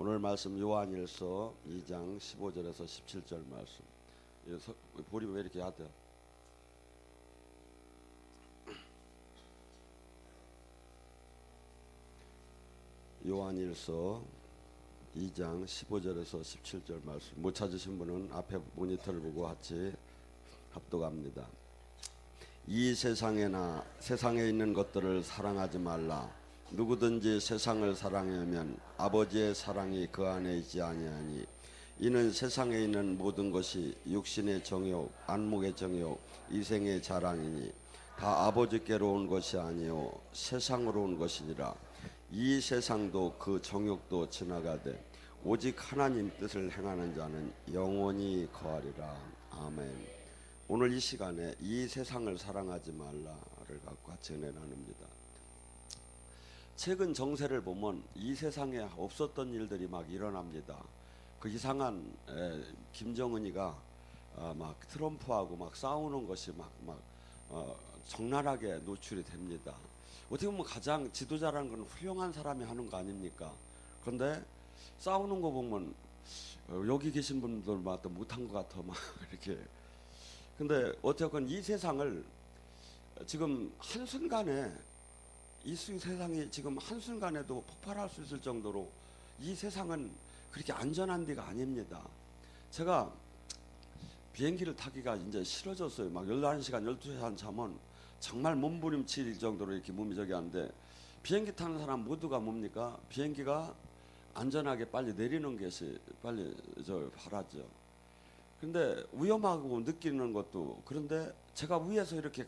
오늘 말씀 요한일서 2장 15절에서 17절 말씀. 볼이 왜 이렇게 얕아요? 요한일서 2장 15절에서 17절 말씀. 못 찾으신 분은 앞에 모니터를 보고 같이 합독합니다. 이 세상에 있는 것들을 사랑하지 말라. 누구든지 세상을 사랑하면 아버지의 사랑이 그 안에 있지 아니하니 이는 세상에 있는 모든 것이 육신의 정욕, 안목의 정욕, 이생의 자랑이니 다 아버지께로 온 것이 아니요 세상으로 온 것이니라. 이 세상도 그 정욕도 지나가되 오직 하나님 뜻을 행하는 자는 영원히 거하리라. 아멘. 오늘 이 시간에 이 세상을 사랑하지 말라를 갖고 같이 은혜 나눕니다. 최근 정세를 보면 이 세상에 없었던 일들이 막 일어납니다. 그 이상한 김정은이가 막 트럼프하고 막 싸우는 것이 막 적나라하게 노출이 됩니다. 어떻게 보면 가장 지도자라는 건 훌륭한 사람이 하는 거 아닙니까? 그런데 싸우는 거 보면 여기 계신 분들마다 못한 것 같아 막 이렇게. 근데 어쨌건 이 세상을 지금 한순간에 이 세상이 지금 한순간에도 폭발할 수 있을 정도로 이 세상은 그렇게 안전한 데가 아닙니다. 제가 비행기를 타기가 이제 싫어졌어요. 막 11시간, 12시간 자면 정말 몸부림칠 정도로 이렇게 몸이 저기 하는데, 비행기 타는 사람 모두가 뭡니까? 비행기가 안전하게 빨리 내리는 것이 빨리 바라죠. 근데 위험하고 느끼는 것도, 그런데 제가 위에서 이렇게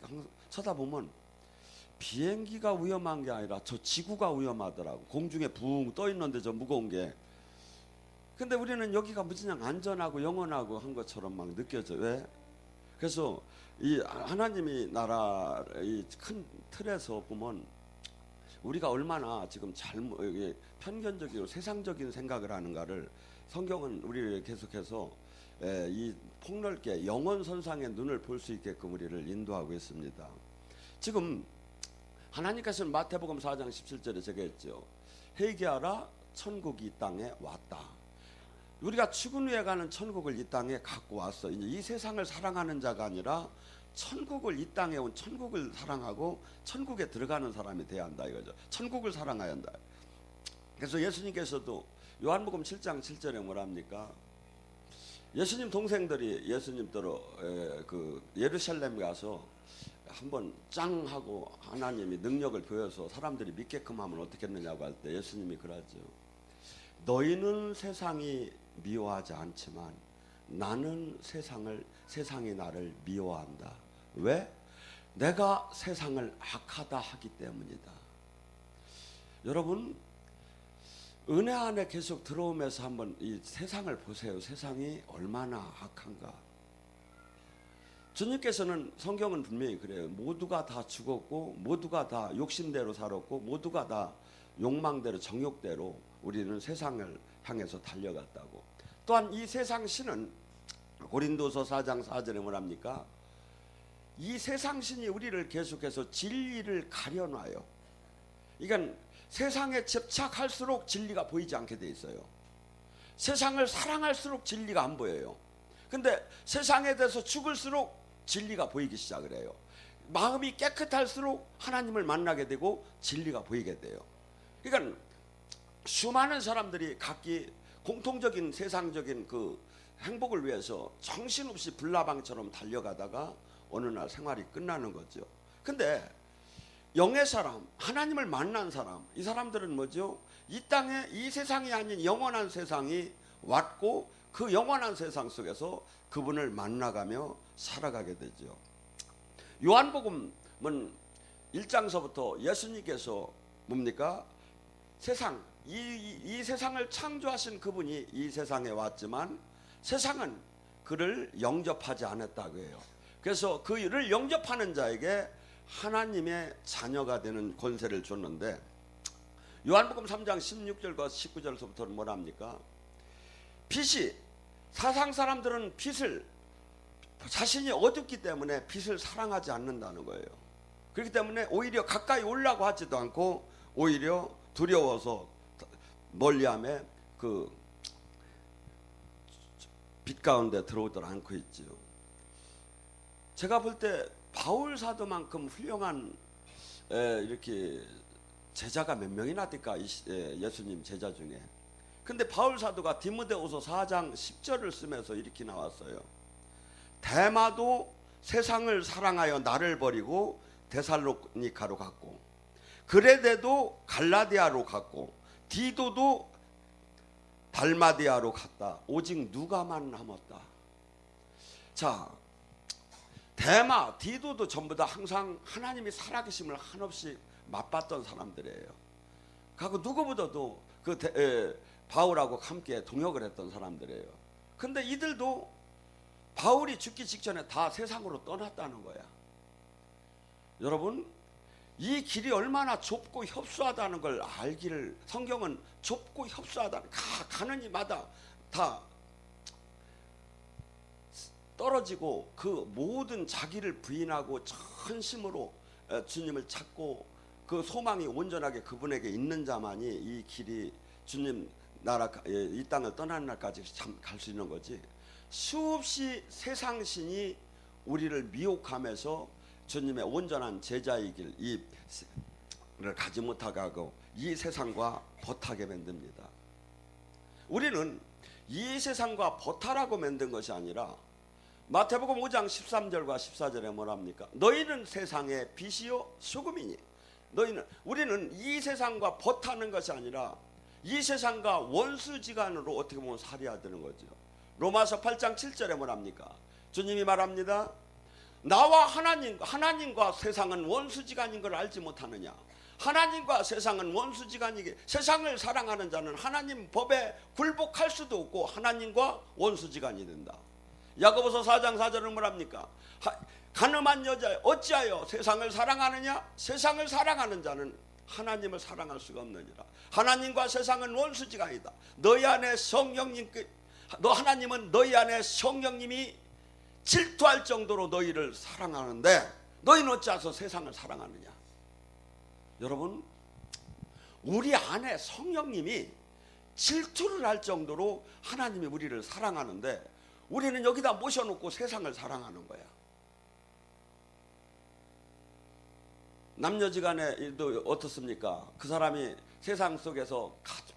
쳐다보면 비행기가 위험한 게 아니라 저 지구가 위험하더라고. 공중에 붕 떠 있는데 저 무거운 게. 근데 우리는 여기가 무진장 안전하고 영원하고 한 것처럼 막 느껴져. 왜? 그래서 이 하나님이 나라 이 큰 틀에서 보면 우리가 얼마나 지금 편견적이고 세상적인 생각을 하는가를 성경은 우리를 계속해서 이 폭넓게 영원 선상의 눈을 볼 수 있게끔 우리를 인도하고 있습니다. 지금 하나님께서는 마태복음 4장 17절에 저기했죠. 회개하라, 천국이 이 땅에 왔다. 우리가 죽은 후에 가는 천국을 이 땅에 갖고 왔어. 이제 이 세상을 사랑하는 자가 아니라 천국을, 이 땅에 온 천국을 사랑하고 천국에 들어가는 사람이 돼야 한다 이거죠. 천국을 사랑해야 한다. 그래서 예수님께서도 요한복음 7장 7절에 뭐랍니까? 예수님 동생들이 예수님더러 그 예루살렘 가서 한번 짱 하고 하나님이 능력을 보여서 사람들이 믿게끔 하면 어떻겠느냐고 할 때 예수님이 그러죠. 너희는 세상이 미워하지 않지만 나는 세상이 나를 미워한다. 왜? 내가 세상을 악하다 하기 때문이다. 여러분, 은혜 안에 계속 들어오면서 한번 이 세상을 보세요. 세상이 얼마나 악한가. 주님께서는, 성경은 분명히 그래요. 모두가 다 죽었고 모두가 다 욕심대로 살았고 모두가 다 욕망대로 정욕대로 우리는 세상을 향해서 달려갔다고. 또한 이 세상 신은 고린도서 4장 4절에 뭐랍니까? 이 세상 신이 우리를 계속해서 진리를 가려놔요. 그러니까 세상에 집착할수록 진리가 보이지 않게 돼 있어요. 세상을 사랑할수록 진리가 안 보여요. 근데 세상에 대해서 죽을수록 진리가 보이기 시작을 해요. 마음이 깨끗할수록 하나님을 만나게 되고 진리가 보이게 돼요. 그러니까 수많은 사람들이 각기 공통적인 세상적인 그 행복을 위해서 정신없이 불나방처럼 달려가다가 어느 날 생활이 끝나는 거죠. 근데 영의 사람, 하나님을 만난 사람, 이 사람들은 뭐죠? 이 땅에, 이 세상이 아닌 영원한 세상이 왔고 그 영원한 세상 속에서 그분을 만나가며 살아가게 되죠. 요한복음은 1장서부터 예수님께서 뭡니까? 세상, 이 세상을 창조하신 그분이 이 세상에 왔지만 세상은 그를 영접하지 않았다고 해요. 그래서 그를 영접하는 자에게 하나님의 자녀가 되는 권세를 줬는데, 요한복음 3장 16절과 19절서부터는 뭐랍니까? 빛이, 사상 사람들은 빛을, 자신이 어둡기 때문에 빛을 사랑하지 않는다는 거예요. 그렇기 때문에 오히려 가까이 오려고 하지도 않고 오히려 두려워서 멀리하며 그 빛 가운데 들어오질 않고 있지요. 제가 볼 때 바울 사도만큼 훌륭한 이렇게 제자가 몇 명이나 될까, 예수님 제자 중에. 근데 바울 사도가 디모데후서 4장 10절을 쓰면서 이렇게 나왔어요. 데마도 세상을 사랑하여 나를 버리고 데살로니가로 갔고, 그레데도 갈라디아로 갔고, 디도도 달마디아로 갔다. 오직 누가만 남았다. 자, 데마, 디도도 전부 다 항상 하나님이 살아계심을 한없이 맛봤던 사람들이에요. 그리고 누구보다도 바울하고 함께 동역을 했던 사람들이에요. 근데 이들도 바울이 죽기 직전에 다 세상으로 떠났다는 거야. 여러분, 이 길이 얼마나 좁고 협소하다는 걸 알기를, 성경은 좁고 협소하다는, 가는 이마다 다 떨어지고 그 모든 자기를 부인하고 전심으로 주님을 찾고 그 소망이 온전하게 그분에게 있는 자만이 이 길이 주님 나라, 이 땅을 떠나는 날까지 참 갈 수 있는 거지. 수없이 세상 신이 우리를 미혹하면서 주님의 온전한 제자의 길, 이를 가지 못하게 하고 이 세상과 벗하게 만듭니다. 우리는 이 세상과 벗하라고 만든 것이 아니라, 마태복음 5장 13절과 14절에 뭐랍니까? 너희는 세상의 빛이요 소금이니. 우리는 이 세상과 벗하는 것이 아니라 이 세상과 원수지간으로 어떻게 보면 살아야 되는 거죠. 로마서 8장 7절에 뭐랍니까? 주님이 말합니다. 나와 하나님과 세상은 원수지간인 걸 알지 못하느냐? 하나님과 세상은 원수지간이기, 세상을 사랑하는 자는 하나님 법에 굴복할 수도 없고 하나님과 원수지간이 된다. 야고보서 4장 4절은 뭐랍니까? 가늠한 여자여 어찌하여 세상을 사랑하느냐? 세상을 사랑하는 자는 하나님을 사랑할 수가 없느니라. 하나님과 세상은 원수지간이다. 너희 안에 하나님은 너희 안에 성령님이 질투할 정도로 너희를 사랑하는데 너희는 어찌해서 세상을 사랑하느냐? 여러분, 우리 안에 성령님이 질투를 할 정도로 하나님이 우리를 사랑하는데 우리는 여기다 모셔놓고 세상을 사랑하는 거야. 남녀지간에도 어떻습니까? 그 사람이 세상 속에서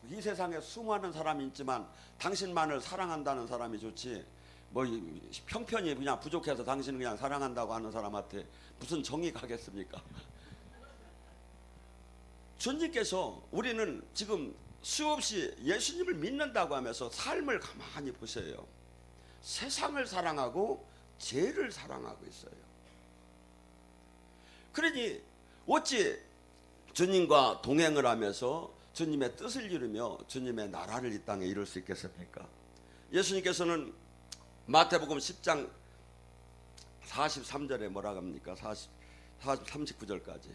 이 세상에 수많은 사람이 있지만 당신만을 사랑한다는 사람이 좋지, 뭐 형편이 그냥 부족해서 당신을 그냥 사랑한다고 하는 사람한테 무슨 정이 가겠습니까? 주님께서, 우리는 지금 수없이 예수님을 믿는다고 하면서 삶을 가만히 보세요. 세상을 사랑하고 죄를 사랑하고 있어요. 그러니 어찌 주님과 동행을 하면서 주님의 뜻을 이루며 주님의 나라를 이 땅에 이룰 수 있겠습니까? 예수님께서는 마태복음 10장 43절에 뭐라고 합니까? 39절까지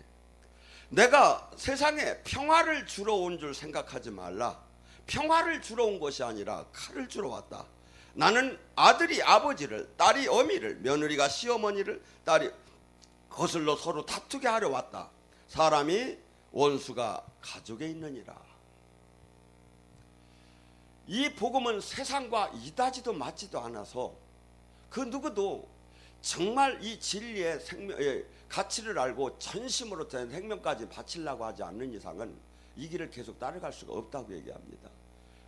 내가 세상에 평화를 주러 온 줄 생각하지 말라. 평화를 주러 온 것이 아니라 칼을 주러 왔다. 나는 아들이 아버지를, 딸이 어미를, 며느리가 시어머니를, 딸이 거슬러 서로 다투게 하려 왔다. 사람이 원수가 가족에 있느니라. 이 복음은 세상과 이다지도 맞지도 않아서 그 누구도 정말 이 진리의 생명의 가치를 알고 전심으로 된 생명까지 바치려고 하지 않는 이상은 이 길을 계속 따라갈 수가 없다고 얘기합니다.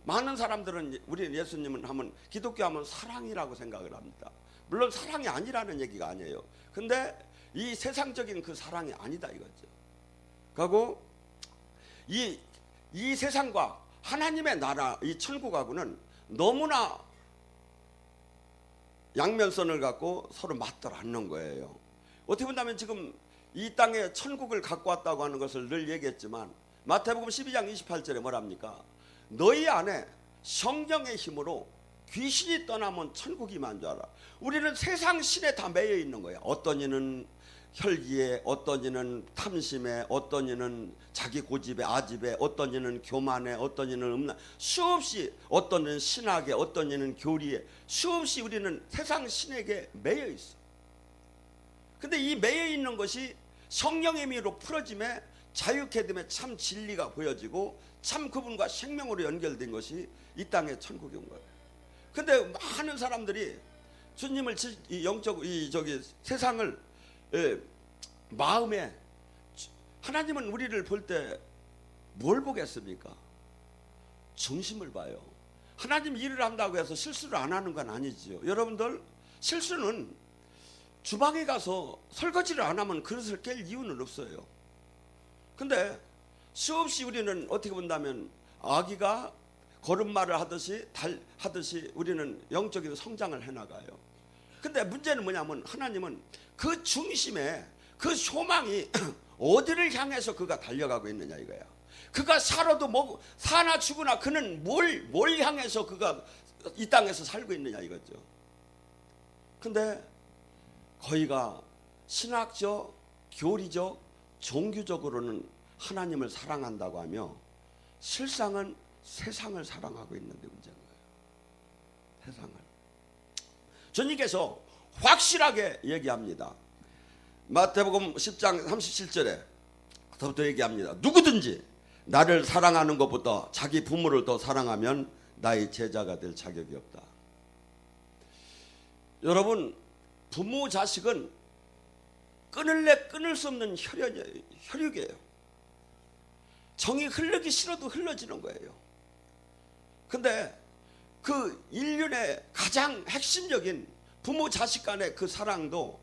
많은 사람들은 우리 예수님은 하면, 기독교 하면 사랑이라고 생각을 합니다. 물론 사랑이 아니라는 얘기가 아니에요. 근데 이 세상적인 그 사랑이 아니다 이거죠. 그리고 이 세상과 하나님의 나라, 이 천국하고는 너무나 양면선을 갖고 서로 맞들 않는 거예요. 어떻게 본다면 지금 이 땅에 천국을 갖고 왔다고 하는 것을 늘 얘기했지만 마태복음 12장 28절에 뭐랍니까? 너희 안에 성령의 힘으로 귀신이 떠나면 천국이 임한 줄 알아. 우리는 세상 신에 다 매여 있는 거야. 어떤 이는 혈기에, 어떤 이는 탐심에, 어떤 이는 자기 고집에, 아집에, 어떤 이는 교만에, 어떤 이는 음란, 수없이, 어떤 이는 신학에, 어떤 이는 교리에, 수없이 우리는 세상 신에게 매여 있어. 근데 이 매여 있는 것이 성령의 힘으로 풀어짐에 자유케 되면 참 진리가 보여지고 참 그분과 생명으로 연결된 것이 이 땅의 천국이 온 거예요. 근데 많은 사람들이 주님을 이 영적 이 저기 세상을 마음에 하나님은 우리를 볼 때 뭘 보겠습니까? 중심을 봐요. 하나님 일을 한다고 해서 실수를 안 하는 건 아니지요. 여러분들 실수는 주방에 가서 설거지를 안 하면 그릇을 깰 이유는 없어요. 근데 수없이 우리는 어떻게 본다면 아기가 걸음마를 하듯이 우리는 영적인 성장을 해나가요. 근데 문제는 뭐냐면 하나님은 그 중심에 그 소망이 어디를 향해서 그가 달려가고 있느냐 이거야. 그가 살아도 사나 죽으나 그는 뭘 향해서 그가 이 땅에서 살고 있느냐 이거죠. 근데 거의가 신학적, 교리적, 종교적으로는 하나님을 사랑한다고 하며 실상은 세상을 사랑하고 있는데 문제인 거예요. 세상을. 주님께서 확실하게 얘기합니다. 마태복음 10장 37절에부터 얘기합니다. 누구든지 나를 사랑하는 것보다 자기 부모를 더 사랑하면 나의 제자가 될 자격이 없다. 여러분, 부모 자식은 끊을래 끊을 수 없는 혈육이에요. 정이 흐르기 싫어도 흘러지는 거예요. 근데 그 인륜의 가장 핵심적인 부모 자식 간의 그 사랑도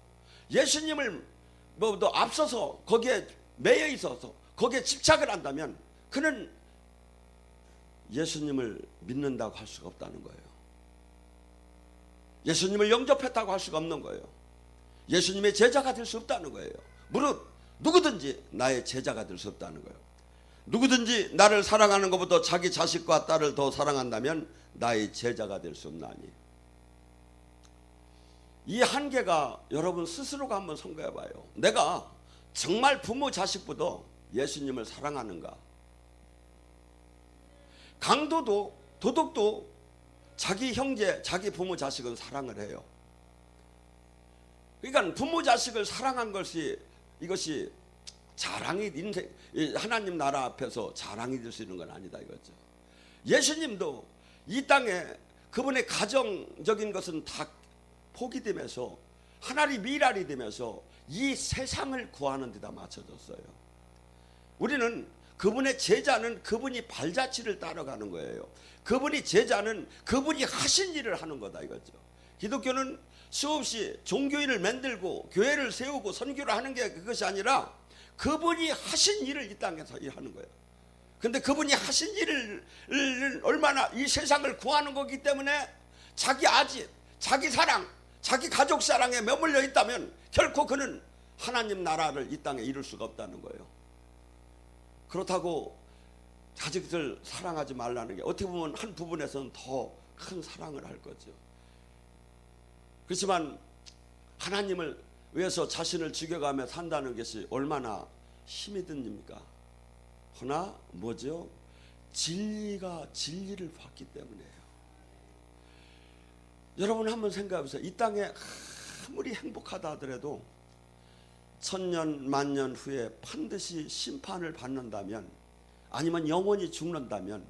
예수님을 더 앞서서 거기에 매여 있어서 거기에 집착을 한다면 그는 예수님을 믿는다고 할 수가 없다는 거예요. 예수님을 영접했다고 할 수가 없는 거예요. 예수님의 제자가 될 수 없다는 거예요. 무릇 누구든지 나의 제자가 될 수 없다는 거예요. 누구든지 나를 사랑하는 것보다 자기 자식과 딸을 더 사랑한다면 나의 제자가 될 수 없나니. 이 한계가 여러분 스스로가 한번 생각해 봐요. 내가 정말 부모 자식보다 예수님을 사랑하는가? 강도도 도덕도 자기 형제, 자기 부모 자식은 사랑을 해요. 그러니까 부모 자식을 사랑한 것이 이것이 자랑이 인생 하나님 나라 앞에서 자랑이 될 수 있는 건 아니다 이거죠. 예수님도 이 땅에 그분의 가정적인 것은 다 포기되면서 하나님 미랄이 되면서 이 세상을 구하는 데다 맞춰졌어요. 우리는 그분의 제자는 그분이 발자취를 따라가는 거예요. 그분이 제자는 그분이 하신 일을 하는 거다 이거죠. 기독교는 수없이 종교인을 만들고 교회를 세우고 선교를 하는 게 그것이 아니라 그분이 하신 일을 이 땅에서 하는 거예요. 근데 그분이 하신 일을 얼마나 이 세상을 구하는 거기 때문에 자기 아집, 자기 사랑, 자기 가족 사랑에 머물러 있다면 결코 그는 하나님 나라를 이 땅에 이룰 수가 없다는 거예요. 그렇다고 자식들 사랑하지 말라는 게 어떻게 보면 한 부분에서는 더 큰 사랑을 할 거죠. 그렇지만 하나님을 위해서 자신을 죽여가며 산다는 것이 얼마나 힘이 듭니까? 허나 뭐죠? 진리를 봤기 때문이에요. 여러분 한번 생각해 보세요. 이 땅에 아무리 행복하다 하더라도 천년 만년 후에 반드시 심판을 받는다면 아니면 영원히 죽는다면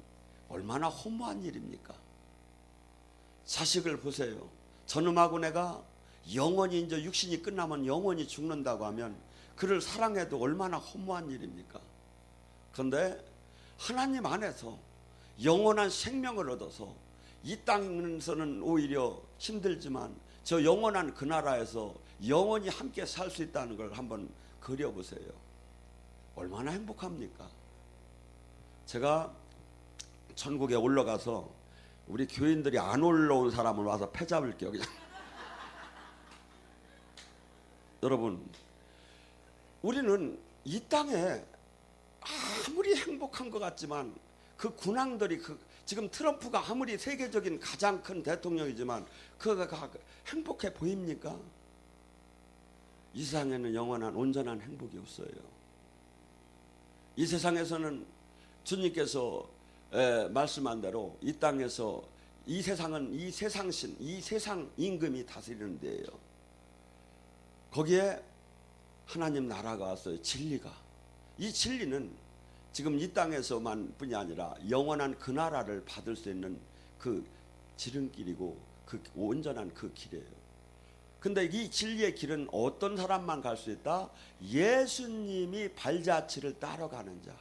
얼마나 허무한 일입니까? 자식을 보세요. 저놈하고 내가 영원히 이제 육신이 끝나면 영원히 죽는다고 하면 그를 사랑해도 얼마나 허무한 일입니까? 그런데 하나님 안에서 영원한 생명을 얻어서 이 땅에서는 오히려 힘들지만 저 영원한 그 나라에서 영원히 함께 살 수 있다는 걸 한번 그려보세요. 얼마나 행복합니까? 제가 천국에 올라가서 우리 교인들이 안 올라온 사람을 와서 패잡을게요 그냥. 여러분 우리는 이 땅에 아무리 행복한 것 같지만 그 군왕들이 지금 트럼프가 아무리 세계적인 가장 큰 대통령이지만 그가 행복해 보입니까? 이 세상에는 영원한 온전한 행복이 없어요. 이 세상에서는 주님께서 말씀한 대로 이 땅에서 이 세상은 이 세상신, 이 세상 임금이 다스리는 데예요. 거기에 하나님 나라가 왔어요. 진리가 이 진리는 지금 이 땅에서만 뿐이 아니라 영원한 그 나라를 받을 수 있는 그 지름길이고 그 온전한 그 길이에요. 근데 이 진리의 길은 어떤 사람만 갈 수 있다? 예수님이 발자취를 따라가는 자.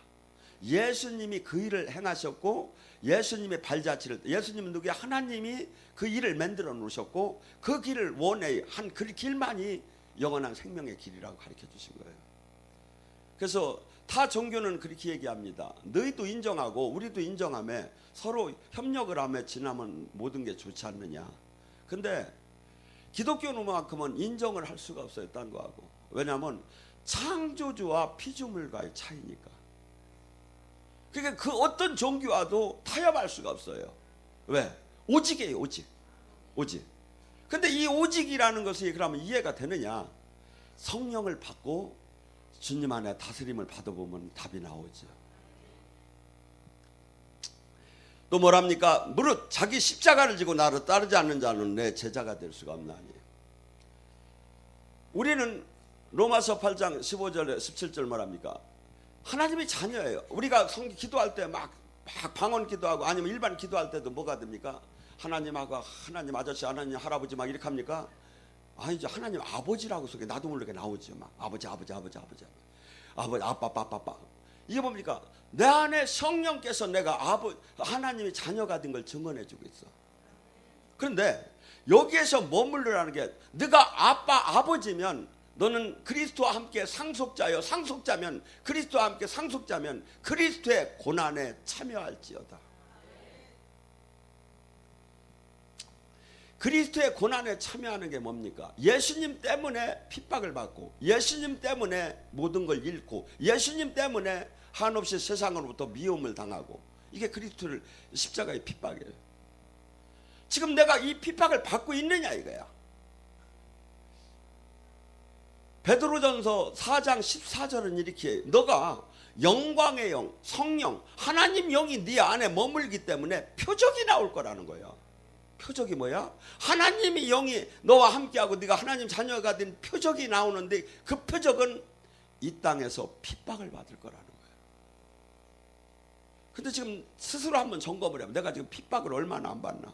예수님이 그 일을 행하셨고 예수님의 발자취를, 예수님은 누구야? 하나님이 그 일을 만들어 놓으셨고 그 길을 원해 한 그 길만이 영원한 생명의 길이라고 가르쳐 주신 거예요. 그래서 타 종교는 그렇게 얘기합니다. 너희도 인정하고 우리도 인정하며 서로 협력을 하며 지나면 모든 게 좋지 않느냐. 근데 기독교만큼은 인정을 할 수가 없어요. 딴 거하고. 왜냐하면 창조주와 피조물과의 차이니까. 그러니까 그 어떤 종교와도 타협할 수가 없어요. 왜? 오직이에요. 오직. 근데 이 오직이라는 것이 그러면 이해가 되느냐? 성령을 받고 주님 안에 다스림을 받아보면 답이 나오죠. 또 뭐랍니까? 무릇 자기 십자가를 지고 나를 따르지 않는 자는 내 제자가 될 수가 없나니. 우리는 로마서 8장 15절에 17절 말합니까? 하나님의 자녀예요. 우리가 기도할 때 막 방언 기도하고 아니면 일반 기도할 때도 뭐가 됩니까? 하나님하고 하나님 아저씨, 하나님 할아버지 막 이렇게 합니까? 아니죠. 하나님 아버지라고 속에 나도 모르게 나오죠. 막 아버지, 아빠. 이게 뭡니까? 내 안에 성령께서 내가 하나님의 자녀가 된 걸 증언해주고 있어. 그런데 여기에서 머물러라는 게, 네가 아버지면 너는 그리스도와 함께 상속자요, 상속자면 그리스도와 함께 상속자면 그리스도의 고난에 참여할지어다. 그리스도의 고난에 참여하는 게 뭡니까? 예수님 때문에 핍박을 받고 예수님 때문에 모든 걸 잃고 예수님 때문에 한없이 세상으로부터 미움을 당하고, 이게 그리스도를 십자가의 핍박이에요. 지금 내가 이 핍박을 받고 있느냐 이거야. 베드로전서 4장 14절은 이렇게, 너가 영광의 영, 성령, 하나님 영이 네 안에 머물기 때문에 표적이 나올 거라는 거야. 표적이 뭐야? 하나님의 영이 너와 함께하고 네가 하나님 자녀가 된 표적이 나오는데, 그 표적은 이 땅에서 핍박을 받을 거라는 거야. 근데 지금 스스로 한번 점검을 해보면 내가 지금 핍박을 얼마나 안 받나?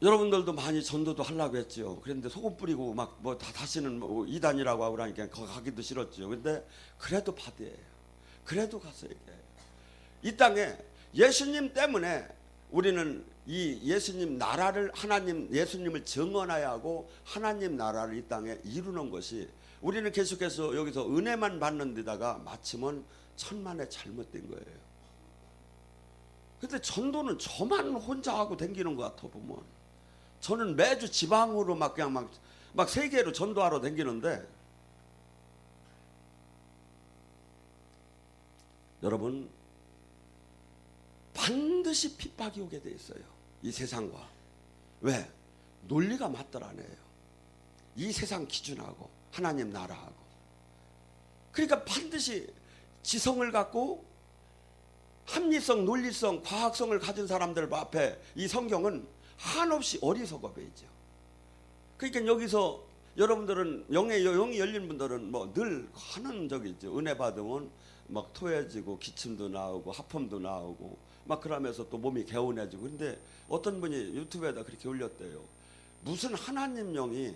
여러분들도 많이 전도도 하려고 했죠. 그런데 소금 뿌리고 막 뭐 다시는 뭐 이단이라고 하고 그러니까 거기 가기도 싫었죠. 근데 그래도 받아야 해요. 그래도 가서 얘기해요. 이 땅에 예수님 때문에 우리는 이 예수님 나라를, 하나님 예수님을 증언해야 하고 하나님 나라를 이 땅에 이루는 것이, 우리는 계속해서 여기서 은혜만 받는 데다가 마침은 천만에 잘못된 거예요. 근데 전도는 저만 혼자 하고 댕기는 것 같아 보면. 저는 매주 지방으로 막 그냥 막 세계로 전도하러 댕기는데, 여러분 반드시 핍박이 오게 돼 있어요. 이 세상과. 왜? 논리가 맞더라네요. 이 세상 기준하고 하나님 나라하고. 그러니까 반드시 지성을 갖고 합리성, 논리성, 과학성을 가진 사람들 앞에 이 성경은 한없이 어리석어 보이죠. 그러니까 여기서 여러분들은 영이 열린 분들은 뭐 늘 하는 적이 있죠. 은혜 받으면 막 토해지고 기침도 나오고 하품도 나오고 막 그러면서 또 몸이 개운해지고. 근데 어떤 분이 유튜브에다 그렇게 올렸대요. 무슨 하나님 영이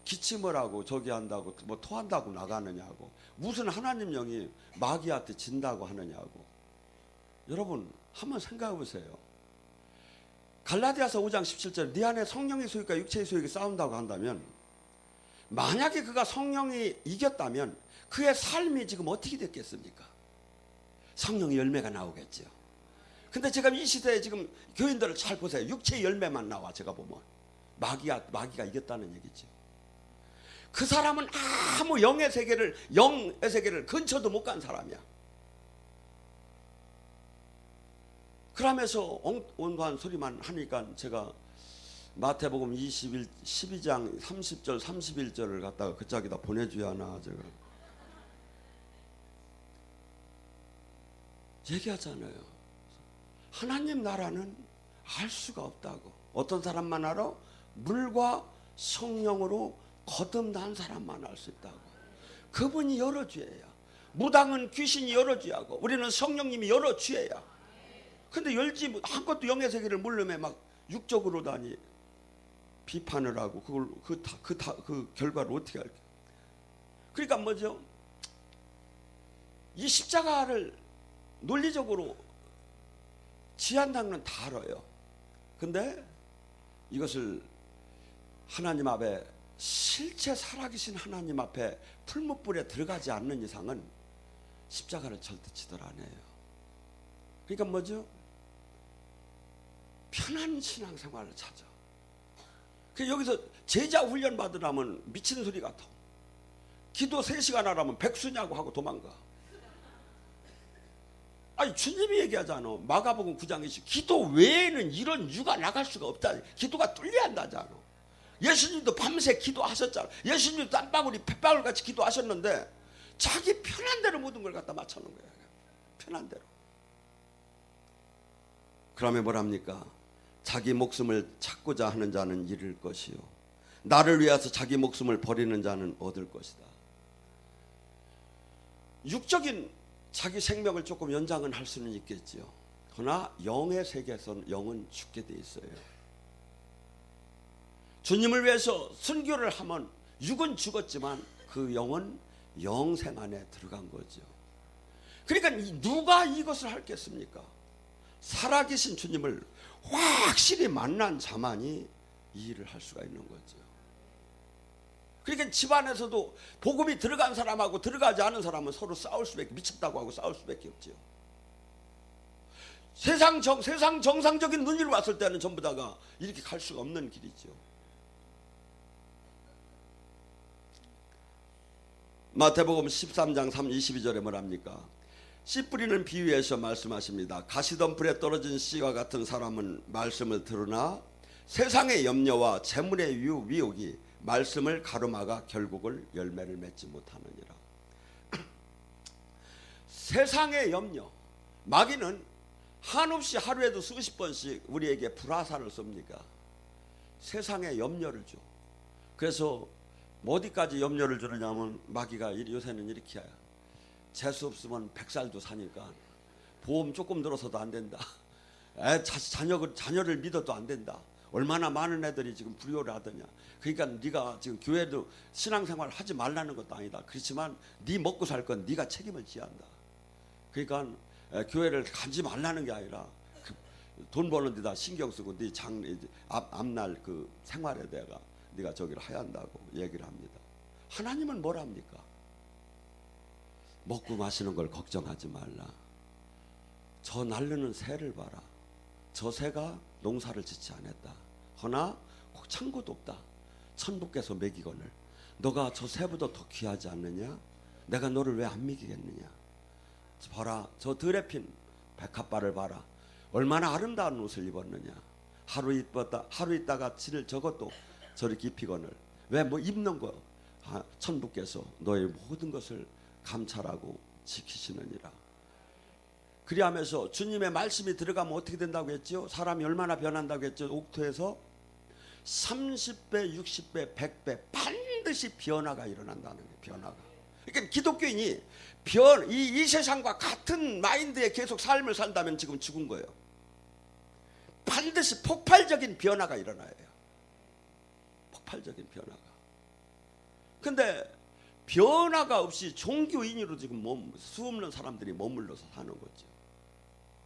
기침을 하고 저기 한다고 뭐 토한다고 나가느냐고, 무슨 하나님 영이 마귀한테 진다고 하느냐고. 여러분 한번 생각해 보세요. 갈라디아서 5장 17절, 네 안에 성령의 소유과 육체의 소유가 싸운다고 한다면, 만약에 그가 성령이 이겼다면 그의 삶이 지금 어떻게 됐겠습니까? 성령의 열매가 나오겠죠. 근데 지금 이 시대에 지금 교인들을 잘 보세요. 육체의 열매만 나와. 제가 보면 마귀가 이겼다는 얘기죠. 그 사람은 아무 영의 세계를 근처도 못 간 사람이야. 그러면서 온도한 소리만 하니까 제가 마태복음 12장 30절 31절을 갖다가 그 짝에다 보내줘야 하나 제가 얘기하잖아요. 하나님 나라는 알 수가 없다고. 어떤 사람만 알아? 물과 성령으로 거듭난 사람만 알 수 있다고. 그분이 여러 죄야. 무당은 귀신이 여러 죄하고 우리는 성령님이 여러 죄야. 근데 열지 한 것도 영의 세계를 모르며 막 육적으로 다니 비판을 하고 그걸 그 결과를 어떻게 할까? 그러니까 뭐죠? 이 십자가를 논리적으로 지한다는 다 알아요. 근데 이것을 하나님 앞에 실제 살아계신 하나님 앞에 풀무불에 들어가지 않는 이상은 십자가를 절대 지도를 안 해요. 그러니까 뭐죠? 편한 신앙생활을 찾아. 여기서 제자 훈련 받으라면 미친 소리 같아. 기도 3시간 하라면 백수냐고 하고 도망가. 아니 주님이 얘기하잖아. 마가복음 9장 20 기도 외에는 이런 유가 나갈 수가 없다. 기도가 뚫려야 한다잖아. 예수님도 밤새 기도하셨잖아. 예수님도 땀방울이 뱃방울 같이 기도하셨는데 자기 편한 대로 모든 걸 갖다 맞춰놓은 거야. 편한 대로. 그러면 뭐랍니까? 자기 목숨을 찾고자 하는 자는 잃을 것이요 나를 위해서 자기 목숨을 버리는 자는 얻을 것이다. 육적인 자기 생명을 조금 연장은 할 수는 있겠지요. 그러나 영의 세계에서는 영은 죽게 돼 있어요. 주님을 위해서 순교를 하면 육은 죽었지만 그 영은 영생 안에 들어간 거죠. 그러니까 누가 이것을 하겠습니까? 살아계신 주님을 확실히 만난 자만이 이 일을 할 수가 있는 거죠. 그러니까 집안에서도 복음이 들어간 사람하고 들어가지 않은 사람은 서로 싸울 수밖에, 미쳤다고 하고 싸울 수밖에 없죠. 세상 정상적인 눈으로 봤을 때는 전부 다가 이렇게 갈 수가 없는 길이죠. 마태복음 13장 22절에 뭐랍니까? 씨 뿌리는 비유에서 말씀하십니다. 가시덤불에 떨어진 씨와 같은 사람은 말씀을 들으나 세상의 염려와 재물의 위욕이 말씀을 가로막아 결국을 열매를 맺지 못하느니라. 세상의 염려, 마귀는 한없이 하루에도 수십 번씩 우리에게 불화살을 쏩니까? 세상의 염려를 줘. 그래서 어디까지 염려를 주느냐면 마귀가 요새는 이렇게 해요. 재수 없으면 100살도 사니까 보험 조금 들어서도 안 된다. 자녀를 믿어도 안 된다. 얼마나 많은 애들이 지금 불효를 하더냐. 그러니까 네가 지금 교회도 신앙생활 하지 말라는 것도 아니다. 그렇지만 네 먹고 살 건 네가 책임을 져야 한다. 그러니까 교회를 가지 말라는 게 아니라 돈 버는 데다 신경 쓰고 네 앞날 그 생활에 대해가 네가 저기를 해야 한다고 얘기를 합니다. 하나님은 뭘 합니까? 먹고 마시는 걸 걱정하지 말라. 저 날르는 새를 봐라. 저 새가 농사를 짓지 않았다. 허나 창고도 없다. 천부께서 먹이거늘. 너가 저 새보다 더 귀하지 않느냐? 내가 너를 왜 안 먹이겠느냐? 봐라. 저 들에 핀 백합발을 봐라. 얼마나 아름다운 옷을 입었느냐? 하루 있다가 저것도 저렇게 입히거늘. 왜 뭐 입는 거? 천부께서 너의 모든 것을 감찰하고 지키시느니라. 그리하면서 주님의 말씀이 들어가면 어떻게 된다고 했죠? 사람이 얼마나 변한다고 했죠? 옥토에서 30배, 60배, 100배 반드시 변화가 일어난다는 거예요. 변화가. 그러니까 기독교인이 이 세상과 같은 마인드에 계속 삶을 산다면 지금 죽은 거예요. 반드시 폭발적인 변화가 일어나야 해요. 폭발적인 변화가. 근데 변화가 없이 종교인으로 지금 수없는 사람들이 머물러서 사는 거죠.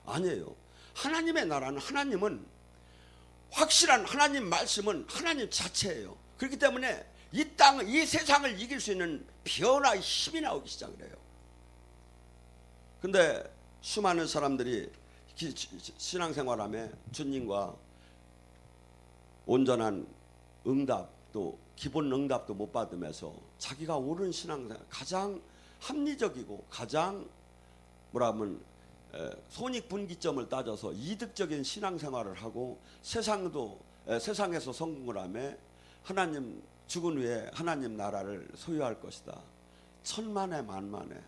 아니에요. 하나님의 나라는, 하나님은 확실한 하나님 말씀은 하나님 자체예요. 그렇기 때문에 이 세상을 이길 수 있는 변화의 힘이 나오기 시작을 해요. 근데 수많은 사람들이 신앙생활하며 주님과 온전한 응답도, 기본 응답도 못 받으면서 자기가 옳은 신앙생활, 가장 합리적이고 가장 손익분기점을 따져서 이득적인 신앙생활을 하고 세상에서 성공을 하며 하나님 죽은 후에 하나님 나라를 소유할 것이다. 천만에 만만에.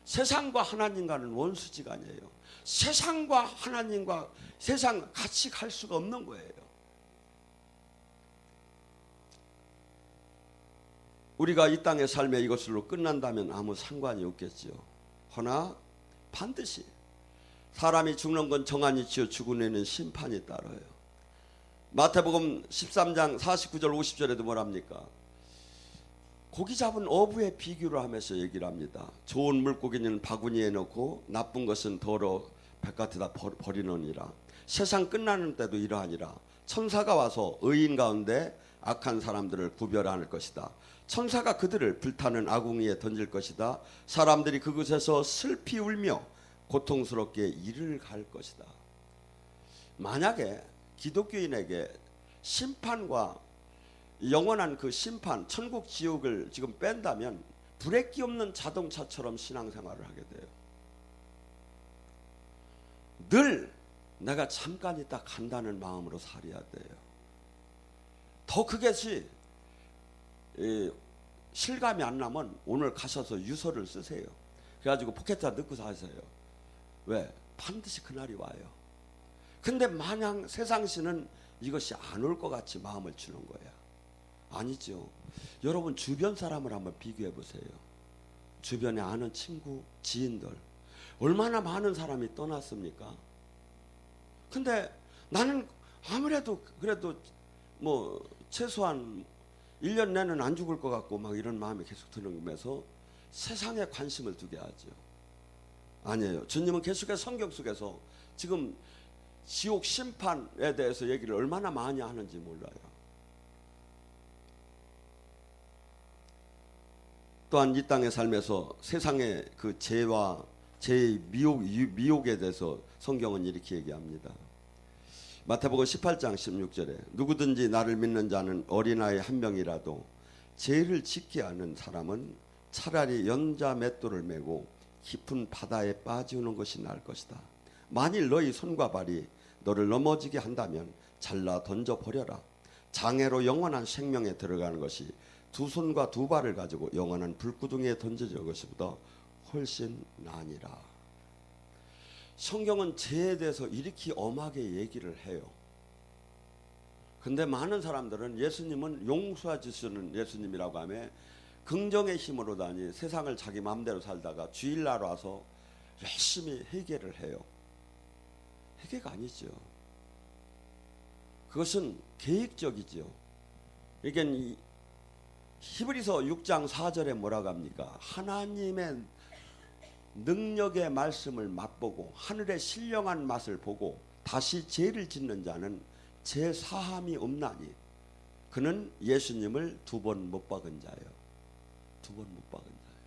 세상과 하나님과는 원수지간이에요. 세상과 하나님과 세상 같이 갈 수가 없는 거예요. 우리가 이 땅의 삶에 이것으로 끝난다면 아무 상관이 없겠지요. 허나 반드시 사람이 죽는 건 정한 이치요 죽은 심판이 따라요. 마태복음 13장 49절 50절에도 뭐랍니까? 고기 잡은 어부의 비교를 하면서 얘기를 합니다. 좋은 물고기는 바구니에 넣고 나쁜 것은 더러 바깥에다 버리느니라. 세상 끝나는 때도 이러하니라. 천사가 와서 의인 가운데 악한 사람들을 구별할 것이다. 천사가 그들을 불타는 아궁이에 던질 것이다. 사람들이 그곳에서 슬피 울며 고통스럽게 이를 갈 것이다. 만약에 기독교인에게 심판과 영원한 그 심판, 천국 지옥을 지금 뺀다면 브레이크 없는 자동차처럼 신앙생활을 하게 돼요. 늘 내가 잠깐 있다 간다는 마음으로 살아야 돼요. 더 그것이 실감이 안 나면 오늘 가셔서 유서를 쓰세요. 그래가지고 포켓에다 넣고 사세요. 왜? 반드시 그날이 와요. 근데 마냥 세상시는 이것이 안 올 것 같이 마음을 주는 거야. 아니죠. 여러분 주변 사람을 한번 비교해 보세요. 주변에 아는 친구, 지인들 얼마나 많은 사람이 떠났습니까? 근데 나는 아무래도 그래도 뭐 최소한 1년 내는 안 죽을 것 같고 막 이런 마음이 계속 드는면서 세상에 관심을 두게 하죠. 아니에요. 주님은 계속해서 성경 속에서 지금 지옥 심판에 대해서 얘기를 얼마나 많이 하는지 몰라요. 또한 이 땅의 삶에서 세상의 그 죄와 죄의 미혹에 대해서 성경은 이렇게 얘기합니다. 마태복음 18장 16절에 누구든지 나를 믿는 자는 어린아이 한 명이라도 죄를 짓게 하는 사람은 차라리 연자 맷돌을 메고 깊은 바다에 빠지는 것이 나을 것이다. 만일 너희 손과 발이 너를 넘어지게 한다면 잘라 던져버려라. 장애로 영원한 생명에 들어가는 것이 두 손과 두 발을 가지고 영원한 불구덩이에 던져질 것보다 훨씬 나으니라. 성경은 죄에 대해서 이렇게 엄하게 얘기를 해요. 근데 많은 사람들은 예수님은 용서해 주시는 예수님이라고 하며 긍정의 힘으로 다니 세상을 자기 마음대로 살다가 주일날 와서 열심히 회개를 해요. 회개가 아니죠. 그것은 계획적이죠. 그러니까 히브리서 6장 4절에 뭐라고 합니까? 하나님의 능력의 말씀을 맛보고 하늘의 신령한 맛을 보고 다시 죄를 짓는 자는 죄 사함이 없나니 그는 예수님을 2번 못 박은 자예요. 2번 못 박은 자예요.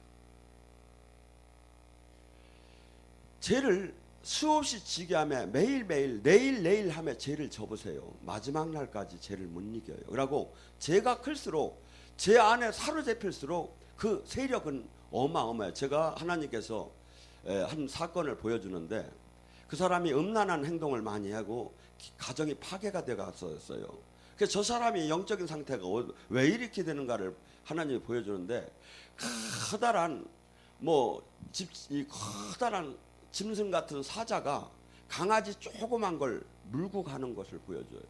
죄를 수없이 지게 하며 매일매일 내일 하며 죄를 접으세요. 마지막 날까지 죄를 못 이겨요. 그러고 죄가 클수록 죄 안에 사로잡힐수록 그 세력은 어마어마해요. 제가 하나님께서 한 사건을 보여주는데 그 사람이 음란한 행동을 많이 하고 가정이 파괴가 돼 갔었어요. 그래서 저 사람이 영적인 상태가 왜 이렇게 되는가를 하나님이 보여주는데 커다란 커다란 짐승 같은 사자가 강아지 조그만 걸 물고 가는 것을 보여줘요.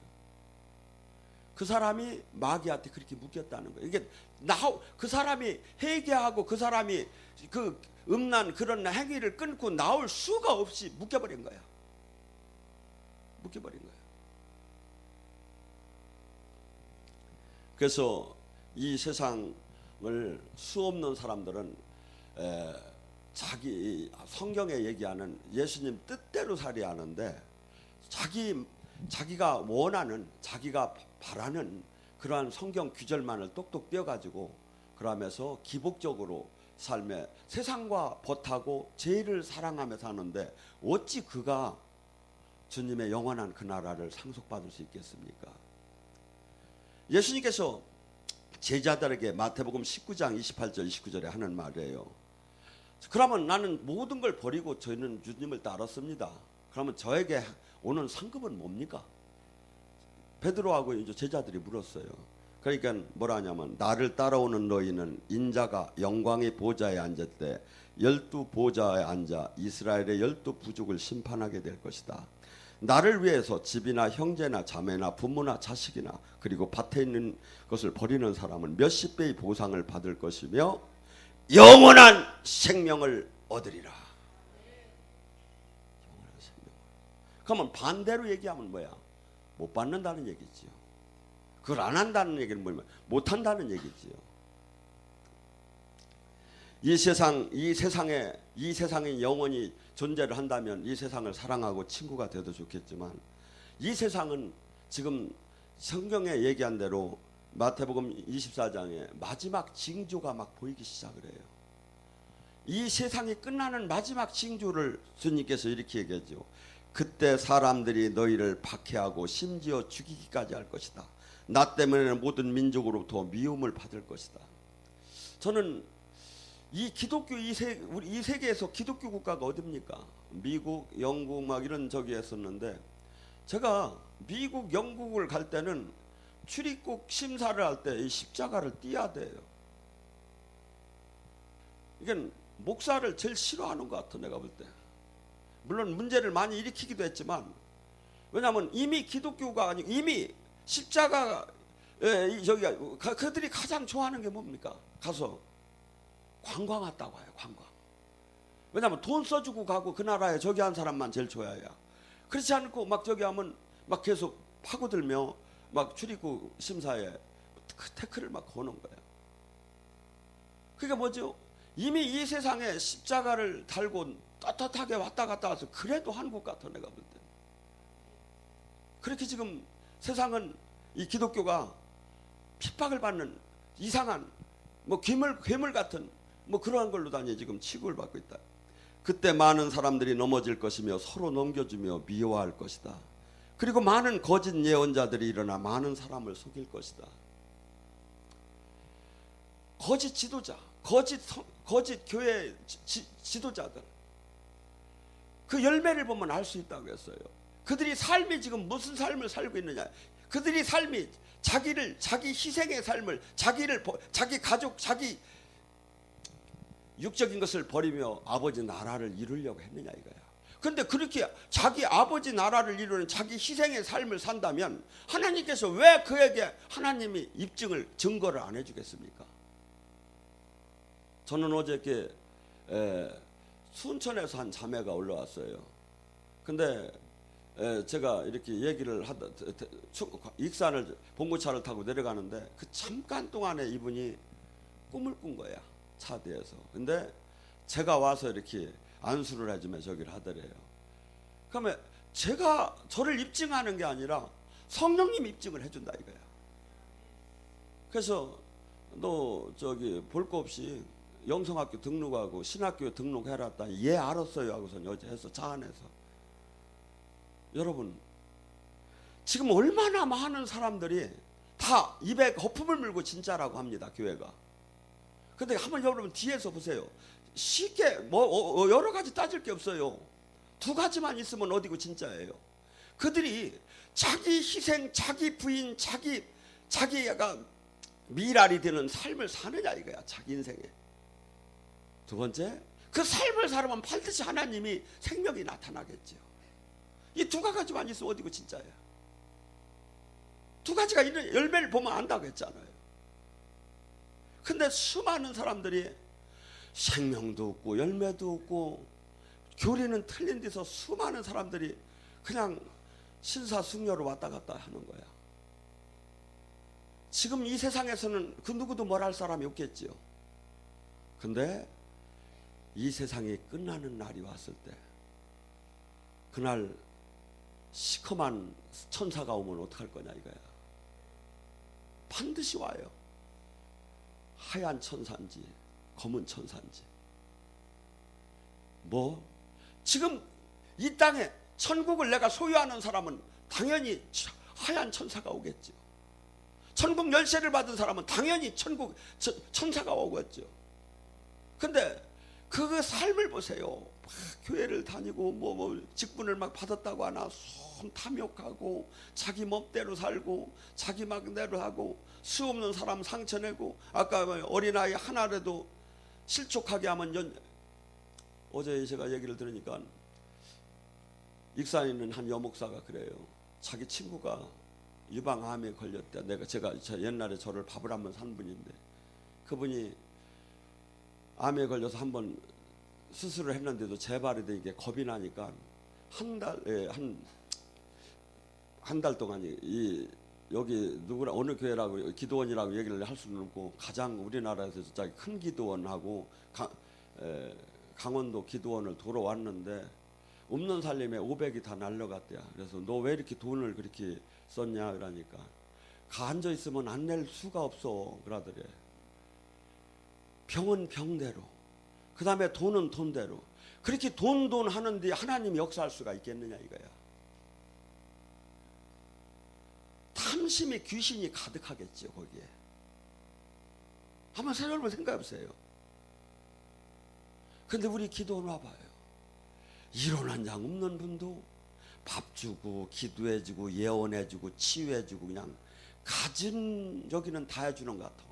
그 사람이 마귀한테 그렇게 묶였다는 거예요. 이게 그 사람이 회개하고 그 사람이 그 음란 그런 행위를 끊고 나올 수가 없이 묶여버린 거야. 묶여버린 거야. 그래서 이 세상을 수없는 사람들은 자기 성경에 얘기하는 예수님 뜻대로 살아야 하는데 자기가 원하는 자기가 바라는 그러한 성경 규절만을 똑똑 떼어가지고 그러면서 기복적으로 삶에 세상과 벗하고 죄를 사랑하며 사는데 어찌 그가 주님의 영원한 그 나라를 상속받을 수 있겠습니까? 예수님께서 제자들에게 마태복음 19장 28절 29절에 하는 말이에요. 그러면 나는 모든 걸 버리고 저희는 주님을 따랐습니다. 그러면 저에게 오는 상급은 뭡니까? 베드로하고 이제 제자들이 물었어요. 그러니까 뭐라 하냐면 나를 따라오는 너희는 인자가 영광의 보좌에 앉을 때 12 보좌에 앉아 이스라엘의 12 부족을 심판하게 될 것이다. 나를 위해서 집이나 형제나 자매나 부모나 자식이나 그리고 밭에 있는 것을 버리는 사람은 몇십 배의 보상을 받을 것이며 영원한 생명을 얻으리라. 영원한 생명. 그러면 반대로 얘기하면 뭐야? 못 받는다는 얘기지요. 그걸 안 한다는 얘기는 뭐냐면 못 한다는 얘기지요. 이 세상에 영원히 존재를 한다면 이 세상을 사랑하고 친구가 돼도 좋겠지만, 이 세상은 지금 성경에 얘기한 대로 마태복음 24장에 마지막 징조가 막 보이기 시작을 해요. 이 세상이 끝나는 마지막 징조를 주님께서 이렇게 얘기하죠. 그때 사람들이 너희를 박해하고 심지어 죽이기까지 할 것이다. 나 때문에 모든 민족으로부터 미움을 받을 것이다. 저는 이 기독교 이 세계에서 기독교 국가가 어딥니까? 미국, 영국 막 이런 저기 했었는데, 제가 미국, 영국을 갈 때는 출입국 심사를 할 때 이 십자가를 띄어야 돼요. 이게 목사를 제일 싫어하는 것 같아, 내가 볼 때. 물론 문제를 많이 일으키기도 했지만, 왜냐하면 이미 기독교가 아니고 이미 십자가 그들이 가장 좋아하는 게 뭡니까? 가서 관광 왔다고 해요. 관광. 왜냐하면 돈 써주고 가고 그 나라에 저기 한 사람만 제일 좋아해요. 그렇지 않고 막 저기 하면 막 계속 파고들며 막 출입국 심사에 태클을 막 거는 거예요. 그게 뭐죠? 이미 이 세상에 십자가를 달고 떳떳하게 왔다 갔다 와서 그래도 한국 같아, 내가 볼 때. 그렇게 지금 세상은 이 기독교가 핍박을 받는 이상한 뭐 괴물 같은 뭐 그러한 걸로 다니 지금 취급을 받고 있다. 그때 많은 사람들이 넘어질 것이며 서로 넘겨주며 미워할 것이다. 그리고 많은 거짓 예언자들이 일어나 많은 사람을 속일 것이다. 거짓 지도자, 거짓 교회 지도자들, 그 열매를 보면 알 수 있다고 했어요. 그들이 삶이 지금 무슨 삶을 살고 있느냐. 그들이 삶이 자기 희생의 삶을, 자기 가족, 자기 육적인 것을 버리며 아버지 나라를 이루려고 했느냐 이거야. 그런데 그렇게 자기 아버지 나라를 이루는 자기 희생의 삶을 산다면 하나님께서 왜 그에게 하나님이 증거를 안 해주겠습니까? 저는 어저께 순천에서 한 자매가 올라왔어요. 근데 제가 이렇게 얘기를 하다 익산을 봉고차를 타고 내려가는데 그 잠깐 동안에 이분이 꿈을 꾼 거야, 차 뒤에서. 근데 제가 와서 이렇게 안수를 해주면 저기를 하더래요. 그러면 제가 저를 입증하는 게 아니라 성령님 입증을 해준다 이거야. 그래서 너 저기 볼 거 없이 영성학교 등록하고 신학교 등록해라 했더니 예 알았어요 하고서 어제 해서 차 안에서. 여러분 지금 얼마나 많은 사람들이 다 입에 거품을 물고 진짜라고 합니다, 교회가. 근데 한번 여러분 뒤에서 보세요. 쉽게 뭐 여러 가지 따질 게 없어요. 두 가지만 있으면 어디고 진짜예요. 그들이 자기 희생, 자기 부인, 자기가 미랄이 되는 삶을 사느냐 이거야, 자기 인생에. 두 번째, 그 삶을 살아면 반드시 하나님이 생명이 나타나겠죠. 이 두 가지만 있으면 어디고 진짜예요. 두 가지가 있는 열매를 보면 안다고 했잖아요. 근데 수많은 사람들이 생명도 없고 열매도 없고 교리는 틀린 데서 수많은 사람들이 그냥 신사숙녀로 왔다 갔다 하는 거야. 지금 이 세상에서는 그 누구도 뭘 할 사람이 없겠지요. 근데 이 세상이 끝나는 날이 왔을 때, 그날 시커먼 천사가 오면 어떡할 거냐 이거야. 반드시 와요. 하얀 천사인지 검은 천사인지. 뭐 지금 이 땅에 천국을 내가 소유하는 사람은 당연히 하얀 천사가 오겠죠. 천국 열쇠를 받은 사람은 당연히 천사가 오겠죠. 근데 그 삶을 보세요. 막 교회를 다니고 뭐 직분을 막 받았다고 하나 손 탐욕하고 자기 멋대로 살고 자기 막대로 하고 수 없는 사람 상처내고, 아까 어린아이 하나라도 실족하게 하면 어제 제가 얘기를 들으니까 익산에 있는 한 여목사가 그래요. 자기 친구가 유방암에 걸렸대. 제가 옛날에 저를 밥을 한번 산 분인데, 그분이 암에 걸려서 한번 수술을 했는데도 재발이 되게 겁이 나니까 한 달 동안 여기 누구라 어느 교회라고 기도원이라고 얘기를 할 수는 없고, 가장 우리나라에서 진짜 큰 기도원하고 강원도 기도원을 돌아왔는데 없는 살림에 500이 다 날려갔대요. 그래서 너 왜 이렇게 돈을 그렇게 썼냐 그러니까, 가 앉아 있으면 안 낼 수가 없어 그러더래. 병은 병대로, 그 다음에 돈은 돈대로. 그렇게 돈 하는데 하나님이 역사할 수가 있겠느냐 이거야. 탐심의 귀신이 가득하겠죠 거기에. 한번 여러분 생각해 보세요. 근데 우리 기도는 와봐요. 일어난 양 없는 분도 밥 주고 기도해 주고 예언해 주고 치유해 주고 그냥 가진 여기는 다 해주는 것 같아.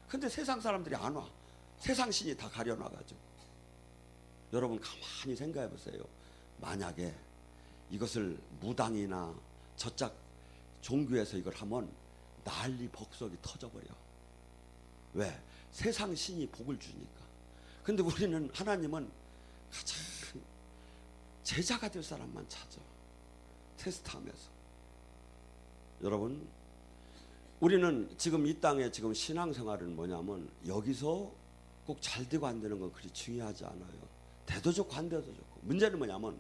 근데 세상 사람들이 안 와. 세상 신이 다 가려놔가지고. 여러분 가만히 생각해 보세요. 만약에 이것을 무당이나 저짝 종교에서 이걸 하면 난리 법석이 터져버려. 왜? 세상 신이 복을 주니까. 근데 우리는, 하나님은 가장 제자가 될 사람만 찾아. 테스트하면서. 여러분, 우리는 지금 이 땅에 지금 신앙생활은 뭐냐면, 여기서 꼭 잘 되고 안 되는 건 그리 중요하지 않아요. 돼도 좋고 안 돼도 좋고. 문제는 뭐냐면,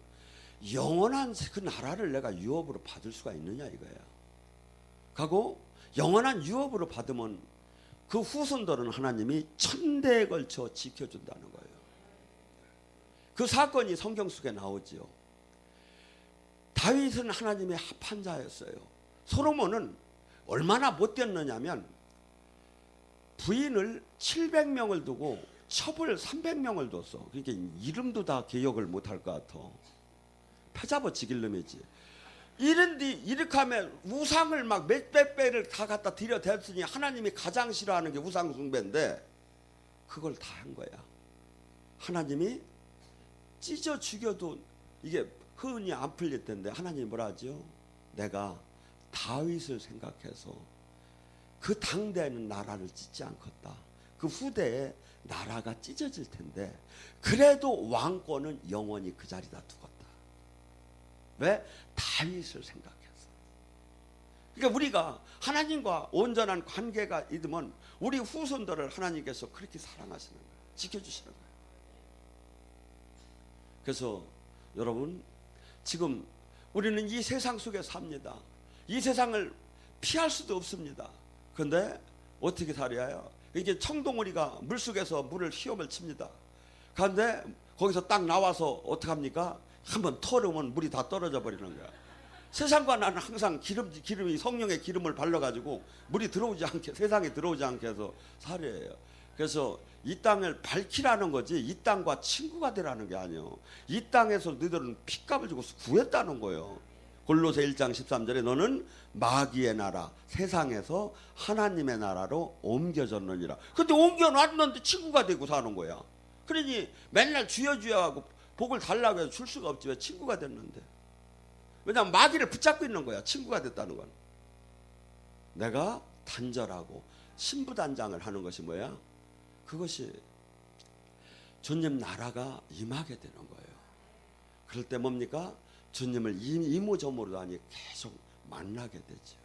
영원한 그 나라를 내가 유업으로 받을 수가 있느냐 이거야. 하고 영원한 유업으로 받으면 그 후손들은 하나님이 천대에 걸쳐 지켜준다는 거예요. 그 사건이 성경 속에 나오지요. 다윗은 하나님의 합한 자였어요. 솔로몬은 얼마나 못됐느냐면, 부인을 700명을 두고 첩을 300명을 뒀어. 그러니까 이름도 다 기억을 못할 것 같아. 패잡아 지길 놈이지. 이렇게 하면 우상을 막 몇백 배를 다 갖다 들여댔으니, 하나님이 가장 싫어하는 게 우상 숭배인데 그걸 다 한 거야. 하나님이 찢어 죽여도 이게 흔히 안 풀릴 텐데, 하나님이 뭐라 하죠? 내가 다윗을 생각해서 그 당대에는 나라를 찢지 않겠다. 그 후대에 나라가 찢어질 텐데 그래도 왕권은 영원히 그 자리다 두겠다. 왜? 다윗을 생각해서. 그러니까 우리가 하나님과 온전한 관계가 있으면 우리 후손들을 하나님께서 그렇게 사랑하시는 거예요. 지켜주시는 거예요. 그래서 여러분, 지금 우리는 이 세상 속에 삽니다. 이 세상을 피할 수도 없습니다. 그런데 어떻게 살아요? 이게 청동오리가 물속에서 물을 시험을 칩니다. 그런데 거기서 딱 나와서 어떻게 합니까? 한번 털으면 물이 다 떨어져 버리는 거야. 세상과 나는 항상 기름이 성령의 기름을 발라가지고 물이 들어오지 않게, 세상에 들어오지 않게 해서 살아요. 그래서 이 땅을 밝히라는 거지, 이 땅과 친구가 되라는 게 아니에요. 이 땅에서 너희들은 핏값을 주고 구했다는 거예요. 골로새 1장 13절에 너는 마귀의 나라, 세상에서 하나님의 나라로 옮겨졌느니라. 근데 옮겨놨는데 친구가 되고 사는 거야. 그러니 맨날 주여 주여 하고 복을 달라고 해서 줄 수가 없지. 왜? 친구가 됐는데. 왜냐하면 마귀를 붙잡고 있는 거야. 친구가 됐다는 건. 내가 단절하고 신부단장을 하는 것이 뭐야? 그것이 주님 나라가 임하게 되는 거예요. 그럴 때 뭡니까? 주님을 이모저모로 아니 계속 만나게 되죠.